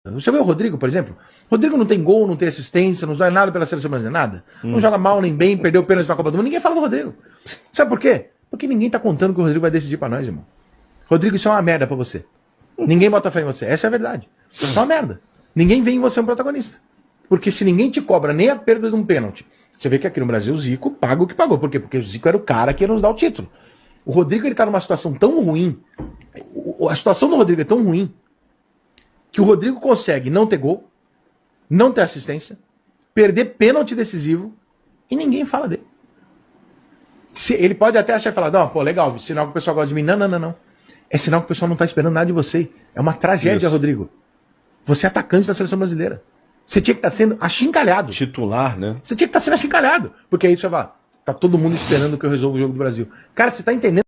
Você vê o Rodrigo, por exemplo? O Rodrigo não tem gol, não tem assistência, não dá nada pela seleção brasileira, nada. Não joga mal nem bem, perdeu o pênalti na Copa do Mundo. Ninguém fala do Rodrigo. Sabe por quê? Porque ninguém tá contando que o Rodrigo vai decidir pra nós, irmão. Rodrigo, isso é uma merda pra você. Ninguém bota fé em você. Essa é a verdade. Isso é uma merda. Ninguém vê em você um protagonista. Porque se ninguém te cobra nem a perda de um pênalti, você vê que aqui no Brasil o Zico paga o que pagou. Por quê? Porque o Zico era o cara que ia nos dar o título. O Rodrigo, ele tá numa situação tão ruim. A situação do Rodrigo é tão ruim que o Rodrigo consegue não ter gol, não ter assistência, perder pênalti decisivo e ninguém fala dele. Ele pode até achar e falar, não, pô, legal, sinal que o pessoal gosta de mim. Não, não, não, não. É sinal que o pessoal não tá esperando nada de você. É uma tragédia, isso. Rodrigo. Você é atacante da seleção brasileira. Você tinha que estar sendo achincalhado. Titular, né? Você tinha que estar sendo achincalhado. Porque aí você vai falar, tá todo mundo esperando que eu resolva o jogo do Brasil. Cara, você tá entendendo?